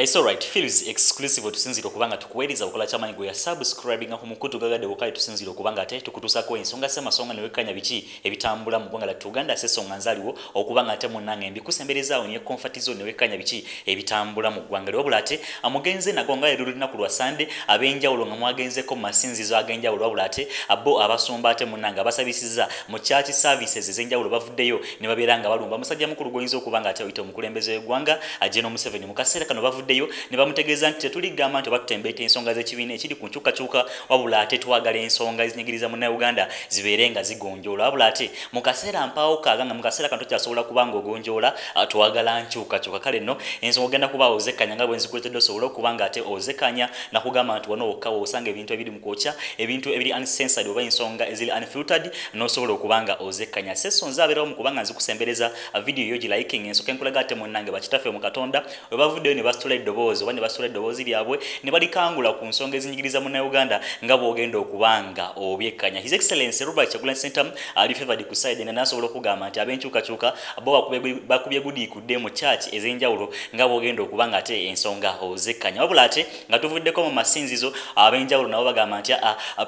It's alright, feels exclusive tusinziro kubanga tukuweriza okola chamanyi go ya subscribing ku mukutu gagade okali tusinziro kubanga ate tukutusako ensonga sema newekanya biki ebitambula mu ggwanga lya Uganda sesonga nzaliwo okubanga ate munnange mbikusemberezaawo ne comfort zone newekanya biki ebitambula mu ggwanga lyo bulate amugenze nagonga erulina ku lwa Sunday abenjawulo nga mwagenzeko masinzizo agenjawulo bulate abo abasumba ate munnange abasabisiza mu church services ezenjawulo bavuddeyo ne baberanga balumba musajja mukulu goyinza okubanga ate oyita omukulembeze w'eggwanga Ajeno Museveni mu kaseera kano bavuddeyo ne bamutegeeza nti tetuligamba nti batutembeeta ensonga z'ekibiina ekiri ku nkyukakyuka wabula ate twagala ensonga ezinyigiriza munnayuganda zibeerenga zigonjoola wabula ate mu kaseera mpaawo kaaga nga mu kaseera kano tokyasobola kubanga ogonjoola twagala nkyukakyuka kale nno ensonga ogenda kuba ozekanya nga bwe nzikuletedde osobola okubanga ate ozekanya nakugamba nti wano wokka osanga ebintu ebiri mu kwokya ebintu ebiri uncensored oba ensonga eziri unfiltered n'osobola okubanga ozekanya sesonze abeerawo mu kubanga nzikusembereza video yo giliking ensonga enkulaga ate munnange bakitaffe mu Katonda we bavuddeyo ne basitula eddoboozi oba ne basitula eddoboozi lyabwe ne balikangula ku nsonga ezinyigiriza munnayuganda nga bw'ogenda okubanga obyekkanya. His Excellency Robert Kyagulanyi Ssentamu ali favored ku side ne nasobola okugamba nti ab'enkyukakyuka bo bakubye gudiikudde mu church ez'enjawulo nga bw'ogenda okubanga ate ensonga ozekkanya wabula ate nga tuvuddeko mu masinzizo ab'enjawulo nabo bagamba nti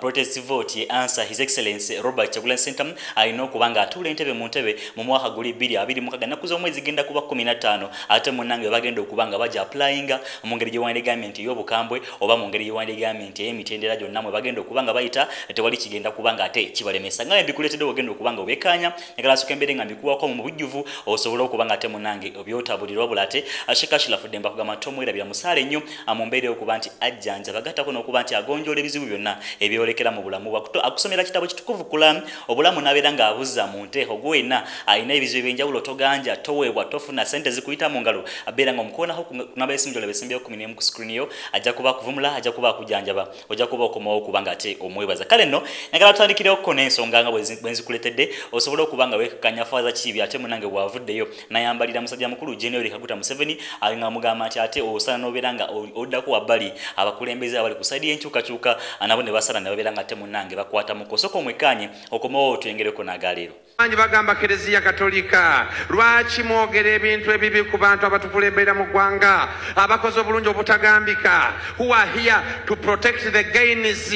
protest vote ye answer His Excellency Robert Kyagulanyi Ssentamu alina okubanga atuula entebe mu ntebe mu mwaka guli 2026 ennaku z'omwezi genda kuba 15 ate munnange bagenda okubanga baja applyinga mu ngeri gyewandi government y'obukambwe oba mu ngeri gyewandi government y'emitendera gyonna mwe bagenda okubanga bayita tewali kigenda kubanga ate kibalemesa nga mbikuletedde ogenda okubanga obekanya nekala sukembere nga mbikuwako mu bujjuvu osobola okubanga ate munnange obyotabulira wabula ate ashikashila fudemba kugamba tomwerabira musaale nnyo mu mbeera okuba nti ajjanja bagattako n'okuba nti agonjoola ebizibu byonna ebyolekera mu bulamu akusomera kitabo kitukuvu Kulamu obulamu n'abeera ng'abuzza mu nteeko gwena alina ebizibu ebyenjawulo toganja toweebwa tofuna sente zikuyita mu ngalo abeera nga omukoonako kunaba esimjolo besimbyeo 10 ku screen yo ajja kuba kuvumula ajja kuba kujanjaba ojja kuba okomawo okubanga ate omwebaza kale nno njagala tutandikireko n'ensonga nga bwenzikuletedde osobola okubanga wekkanya faaza kibi ate munnange bwavuddeyo nayambalira musajja mukulu General Kaguta Museveni ali nga mugamba nti ate osala n'obeera nga oddako wabbali abakulembeze abali ku saidi y'enkyukakyuka nabo ne basala ne babeera nga ate munnange bakwata mu kosoko omwekanye okomawo tuyengereko n'agaleero Manyi bagamba Kereziya Katolika lwaki mwogera ebintu ebibi ku bantu abatukulembera mu ggwanga abakozi obulungi obutagambika who are here to protect the gains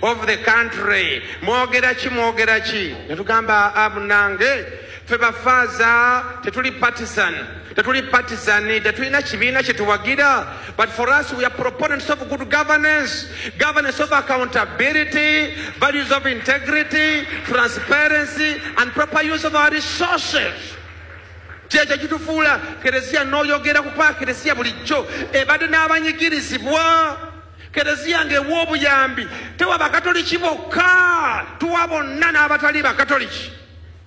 of the country mwogera ki netugamba abunange ffe bafaaza tetuli partisan tetulina kibiina kyetuwagira but for us we are proponents of good governance of accountability, values of integrity, transparency and proper use of our resources. Kyekyo kitufuula Kereziya n'oyogera kuba Kereziya bulijjo ebadde n'abanyigirizibwa Kereziya ng'ewa obuyambi tewa bakatoliki bokka tuwa bonna n'abatali bakatoliki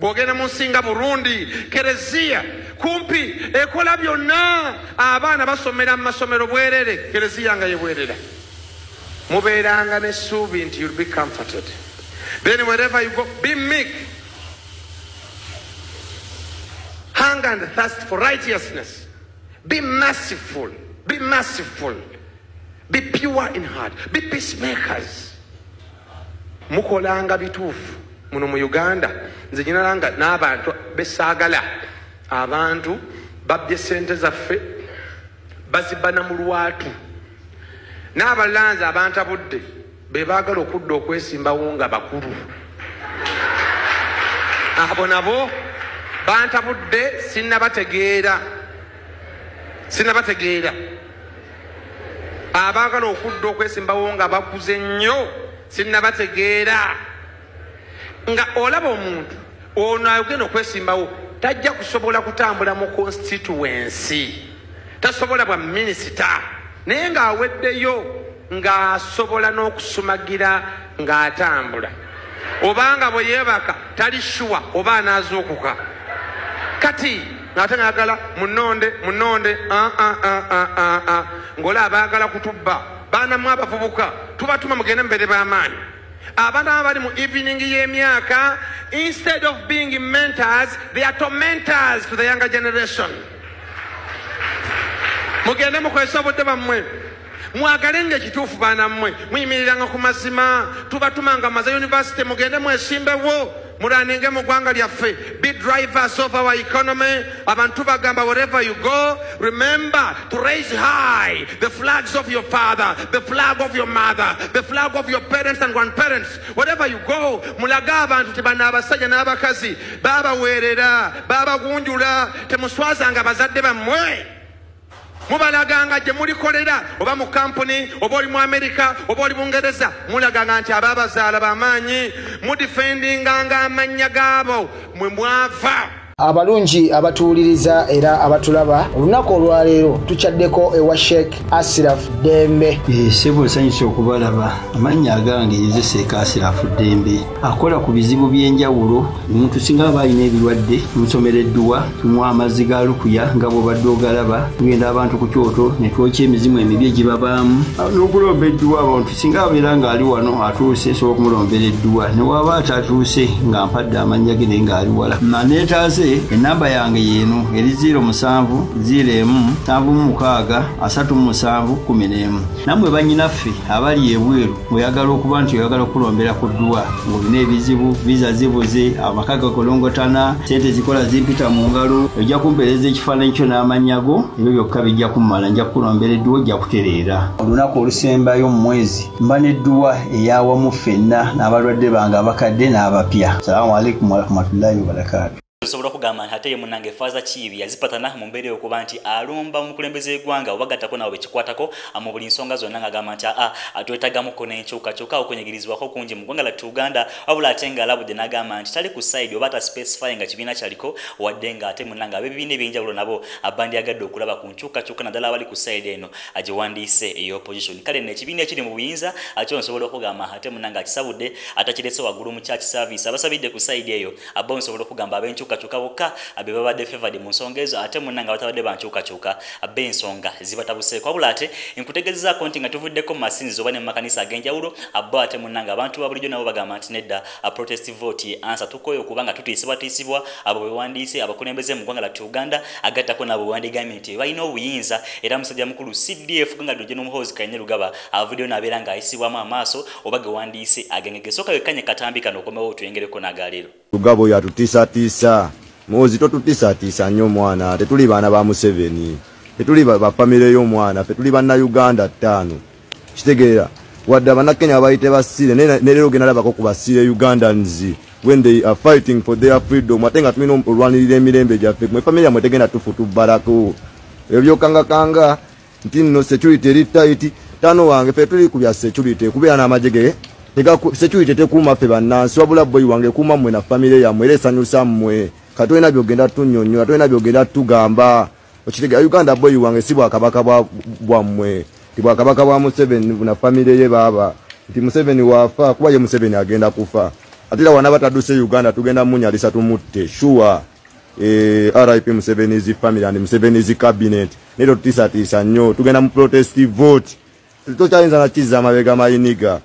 bw'ogenda mu nsinga Burundi Kereziya kumpi ekola byonna abaana basomera mu masomero bwerere Kereziya nga yebwerera mubeeranga n'essuubi nti you'll be comforted then wherever you go be meek hunger and thirst for righteousness be merciful be pure in heart be peacemakers mukolanga bituufu muno mu Uganda nze nyinalanga n'abantu besaagala abantu babbye sente zaffe bazibana mu lwatu n'abalanzi abantabudde be baagala okudda okwesimbawo nga bakulu abo nabo bantabudde sinnabategeera abaagala okudda okwesimbawo nga bakuze nnyo sinnabategeera nga olaba omuntu ono ayogenda okwesimbawo tajja kusobola kutambula mu constituency tasobola bwa minisita naye ng'aweddeyo ng'asobola n'okusumagira ng'atambula obanga bwe yeebaka tali shuwa oba anaazuukuka kati ng'ate ng'ayagala munonde ng'ola abaagala kutubba baanamu abavubuka tubatuma mugende mubere b'amaanyi abantu abali mu evening y'emyaka instead of being mentors they are tormentors to the younger generation mugende mukozesa obudde bammwe mwagalenga ekituufu baana mmwe muyimiriranga ku mazima tubatumanga maza university mugende mwesimbewo muranenge mu ggwanga lyaffe, be drivers of our economy. Abantu bagamba wherever you go, remember to raise high the flags of your father, the flag of your mother, the flag of your parents and grandparents. Wherever you go, mulaga abantu ti bana abasajja n'abakazi babaweerera, babagunjula, temuswazanga bazadde bammwe. Mubalaganga gye mulikolera oba mu kampuni oba oli mu Amerika oba oli Bungereza, mulaganga nti ababazaala b'amaanyi, mudifendinganga amannya gaabo mwe mwava. Abalungi abatuuliriza era abatulaba, olunaku olwaleero tukyaddeko ewa Sheikh Ashraf Dembe. Sebo nsanyusa okubalaba. Amannya agange nze Sheikh Ashraf Dembe. Akola ku bizibu by'enjawulo. Omuntu singa aba alina ebirwadde, musomereddwa, tumuwa amazzi ga lukuya nga bw'obadde ogalaba, tugenda abantu ku kyoto ne twokya emizimu emibi egibabaamu. N'okulomba edduwa, abantu singa abeera ng'ali wano atuuse, sobola okumulombera edduwa. Ne waba atatuuse nga mpadde amannya ge naye ng'ali wala. Neetaase enamba yange yeno eri 0701763711. Namwe bannyinaffe abali ebweru oyagala okuba nti oyagala okulombera ku dduwa ng'olina ebizibu, viza zibuze, amaka gakolongotana, sente zikola zimpita mu ngalo, ojja kumpeereza ekifaananyi kyo n'amannya go, ebyo byokka bijja kummala, nja kukulombera edduwa, ojja kutereera. Olunaku olusembayo mu mwezi mba n'edduwa ey'awamu ffenna n'abalwadde bange abakadde n'abapya. Salaamu alaikum warahmatullahi wabarakatuh. Sobola kugamba nti ate ye munnange Faaza Kiibi yazipatana mu mbeera okuba nti alumba omukulembeze w'eggwanga obagattako nawe bekikwatako mu buli nsonga zonna ng'agamba nti twetagamuko n'enkyukakyuka okwenyigirizibwako kungi mu ggwanga lyattu Uganda, wabula ate ng'alabudde n'agamba nti tali ku side oba ataspecify nga kibiina kyaliko, wadde nga ate munnange ab'ebibiina eby'enjawulo nabo bandyagadde okulaba ku nkyukakyuka naddala abali ku side eno agyewandiise ey'opposition. Kale nno ekibiina ekiri mu buyinza kyo nsobola okugamba ate munnange akisabudde atakirese waggulu mu church service, abasabidde ku side eyo abo nsobola okugamba ab'enkyukakyuka bokka abe babadde favored mu nsonga ezo, ate munnange batabadde bankyukakyuka abe ensonga zibatabuseeko. Wabula ate nkutegezezaako nti nga tuvuddeko mu masinzizo oba ne mu makanisa ag'enjawulo abo ate munnange abantu ba bulijjo nabo bagamba nti nedda protest vote ye answer, tukoyo okubanga tutiisibwatiisibwa abo bewandiise abakulembeze mu ggwanga lyattu Uganda, agattako nabo bewandigamye nti balina obuyinza, era musajja mukulu CDF nga Dr. Muhoozi Kanyerugaba avuddeyo n'abeera ng'ayisibwamu amaaso oba gewandiise agengege. Sooka wekkanye katambi kano okomewo otuyengereko n'agaleero. Lugabo yatutiisatiisa. Muhoozi totutiisatiisa nnyo mwana, tetuli baana ba Museveni, tetuli ba famire y'omwana, ffe tuli bannayuganda 5. Kitegeera wadde abannakenya bayite basiire ne leero genda labako ku basiire Ugandans when they are fighting for their freedom, ate nga tulina olwanirira emirembe gyaffe, mwe famire yammwe tegenda tufu tubbalako. Ebyo byokangakanga nti nno security eri tight. Tano wange ffe tuli ku bya security, kubeera n'amagye security tekuuma ffe bannansi, wabula boyi wange kuuma mmwe na famire yammwe era esanyusa mmwe. Katolina byogenda tunnyonnyola, tulina byogenda tugamba. Okitegera Uganda boy wange si bwakabaka bwammwe, ti bwakabaka bwa Museveni na famire ye baba, nti Museveni wafa kuba ye Museveni agenda kufa. Ate era wana bataduse Uganda tugenda munyalisa tumutte sure. RIP Museveni's family and Museveni's cabinet. Nero tutiisatiisa nnyo, tugenda mu protest vote. Tokyayinza na kizza amabega mayiniga.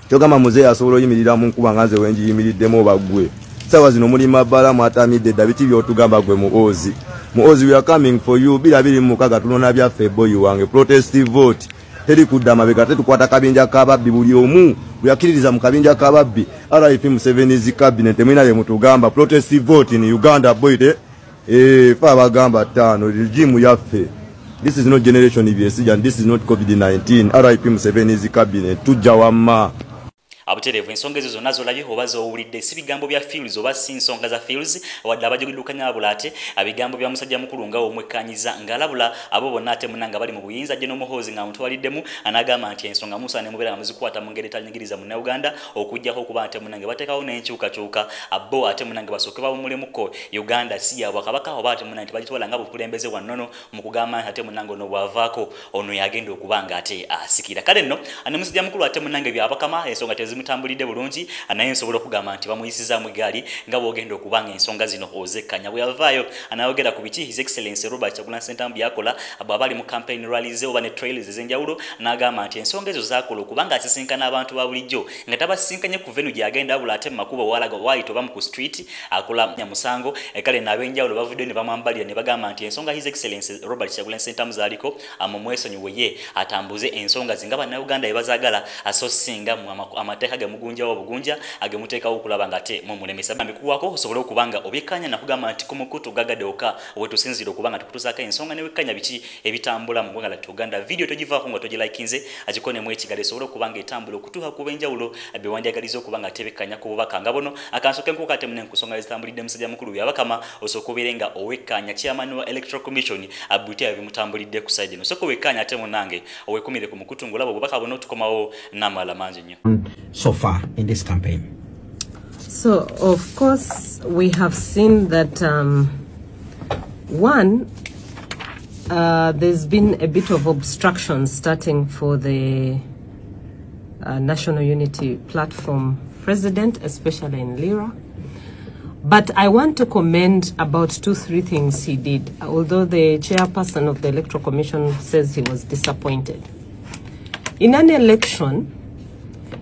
Kyogamba muzeeyi asobola oyimirira mu nkuba nga nze wenjiyimiriddemu obagwe. Sawa zino muli mabala mwatamidde dabiti byotugamba gwe Muhoozi. Muhoozi, we are coming for you. Bila bili mukaga tunona byaffe boy wange. Protest vote. Teri kudda mabega tetukwata kabinja kababbi buli omu. Buyakiririza mu kabinja kababbi. RIP Museveni's cabinet mwina ye mutugamba protest vote in Uganda boy de. Fa bagamba 5 regime yaffe. This is not generation EBS and this is not COVID-19. RIP Museveni's cabinet tujja wamma. Abuterevu ensonga ezo zonna zolabye oba zowulidde si bigambo bya fields oba si nsonga za fields, wadde abajogedukanya abula ate abigambo bya musajja mukulu nga omwekkanyiza ng'alabula abo bonna ate munnanga bali mu buyinza General Muhoozi nga mutwaliddemu anagamba nti ensonga musa ne mubeera nga muzikwata mu ngeri etanyigiriza mu Uganda okujjako okuba ate munnange bateekawo n'enkyukakyuka abo ate munnange basooke bawumulemuko Uganda si ya Bwakabaka oba ate munnange bagitwala nga bukulembeze wannono mu kugamba ate munnange ono bw'avaako ono yagenda okuba nga ate asikira. Kale nno ane musajja mukulu ate munnange byabakama ensonga mutambulidde bulungi anaye nsobola okugamba nti bamuyisizaamu eggaali nga bwogenda okubanga ensonga zino ozekkanya. Bwe yavaayo anayogera ku biki His Excellency Robert Kyagulanyi Ssentamu byakola bw'abali mu campaign rallies oba ne trails ez'enjawulo, n'agamba nti ensonga ezo zaakola okubanga asisinkana abantu ba bulijjo nga tabasisinkanye ku venue gy'agenda wabula ate mu makubo walaga waayita oba mu ku street akola nyamusango. Kale n'ab'enjawulo bavuddeyo ne bamwambalira ne bagamba nti ensonga His Excellency Robert Kyagulanyi Ssentamu zaaliko mu mwesonyiwe ye atambuze ensonga zinga bannayuganda bye bazaagala aso singa mu amateeka gemugunjawo obugunja agemuteekawo okulaba nga ate mumulemesa bamikuwako osobole okubanga obyekkaanya nakugamba nti ku mukutu gagadde oka wetusinzira okuba nga tukutuusaako ensonga newekkanya biki ebitambula mu ggwanga lyattu Uganda. Video togivaako nga togilaikinze agikonemu ekigalo esobole okuba nga etambula okutuuka ku b'enjawulo bewanjagaliza okuba nga tebekkanya ku bubaka nga buno akansoke enkuuka ate mune nkusonga ezitambulidde musajja mukulu byabakama osooka obeere nga owekkanya chairman wa Electoral Commission abutya bimutambulidde ku side no soko wekkanya ate munange owekumire ku mukutu ngulaba obubaka buno tukomawo n'amala mangi nnyo so far in this campaign. So of course we have seen that one there's been a bit of obstruction starting for the National Unity Platform president, especially in Lira. But I want to commend about 2-3 things he did, although the chairperson of the Electoral Commission says he was disappointed. In an election,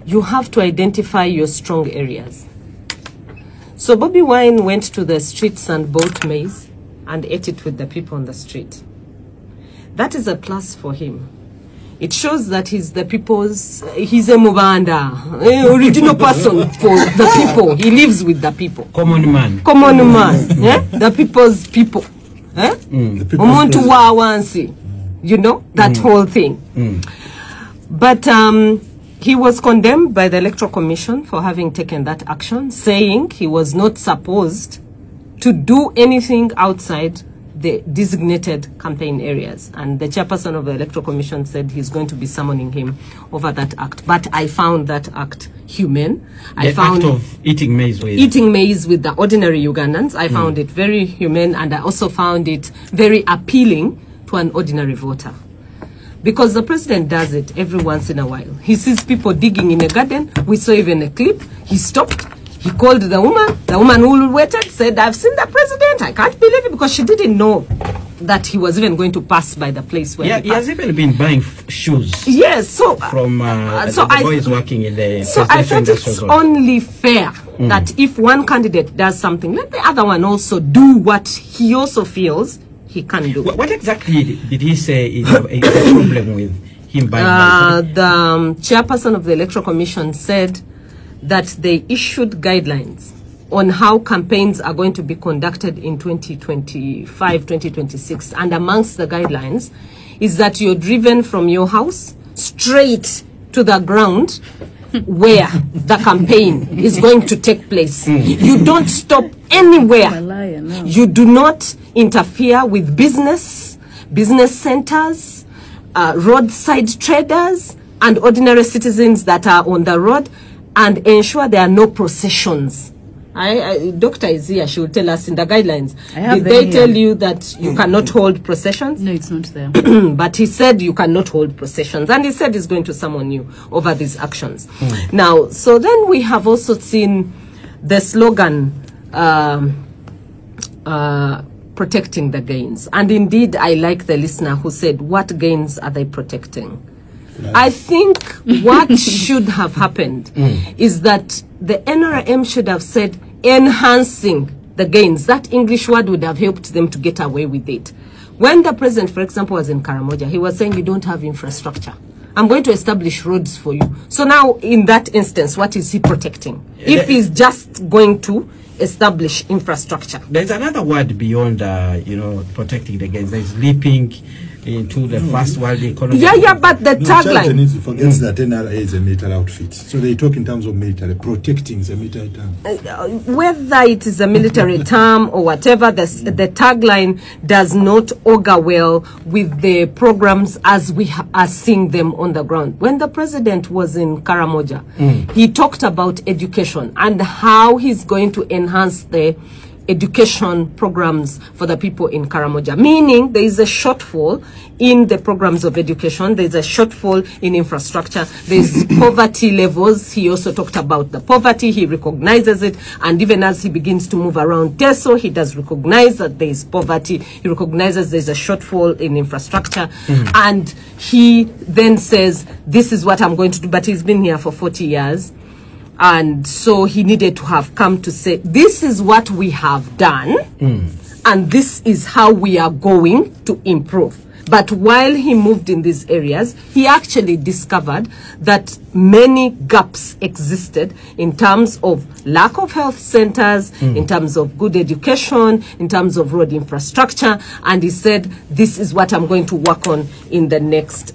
you have to identify your strong areas. So Bobby Wine went to the streets and bought maize and ate it with the people on the street. That is a plus for him. It shows that he's the people's, he's a Mubanda, original person for the people. He lives with the people. Common man. Common man. Yeah? The people's people. Eh? Omuntu wa wansi. You know, that whole thing. But he was condemned by the Electoral Commission for having taken that action, saying he was not supposed to do anything outside the designated campaign areas, and the chairperson of the Electoral Commission said he's going to be summoning him over that act. But I found that act humane. I found act of eating maize with the ordinary Ugandans. I found it very humane, and I also found it very appealing to an ordinary voter. Because the president does it every once in a while. He sees people digging in a garden. We saw even a clip. He stopped. He called the woman who waited, said, I've seen the president. I can't believe it, because she didn't know that he was even going to pass by the place where he has even been buying shoes. Yes, so from the boys working in the so I thought it's only fair that if one candidate does something, let the other one also do what he also feels he can do. What exactly did he say is a problem with him buying? The chairperson of the Electoral Commission said that they issued guidelines on how campaigns are going to be conducted in 2025, 2026. And amongst the guidelines is that you're driven from your house straight to the ground where the campaign is going to take place. You don't stop anywhere. You do not interfere with business centers, roadside traders, and ordinary citizens that are on the road, and ensure there are no processions. Doctor is here, she will tell us in the guidelines. Did they tell you that you cannot hold processions? No, it's not there. But he said you cannot hold processions, and he said he's going to summon you over these actions. Now, so then we have also seen the slogan, protecting the gains. And indeed, I like the listener who said, what gains are they protecting? I think what should have happened is that the NRM should have said enhancing the gains. That English word would have helped them to get away with it. When the president, for example, was in Karamoja, he was saying you don't have infrastructure. I'm going to establish roads for you. So now, in that instance, what is he protecting? If he's just going to establish infrastructure. There's another word beyond, protecting the gains. There's leaping into the first world economy. Yeah, but the tagline forgets that NRA is a military outfit. So they talk in terms of military, protecting is a military term. Whether it is a military term or whatever, the tagline does not augur well with the programs as we are seeing them on the ground. When the president was in Karamoja, he talked about education and how he's going to enhance the education programs for the people in Karamoja, meaning there is a shortfall in the programs of education, there is a shortfall in infrastructure, there is poverty levels. He also talked about the poverty, he recognizes it, and even as he begins to move around Teso, he does recognize that there is poverty, he recognizes there is a shortfall in infrastructure, and he then says, this is what I'm going to do, but he's been here for 40 years. And so he needed to have come to say, this is what we have done, and this is how we are going to improve. But while he moved in these areas, he actually discovered that many gaps existed in terms of lack of health centers, in terms of good education, in terms of road infrastructure. And he said, this is what I'm going to work on in the next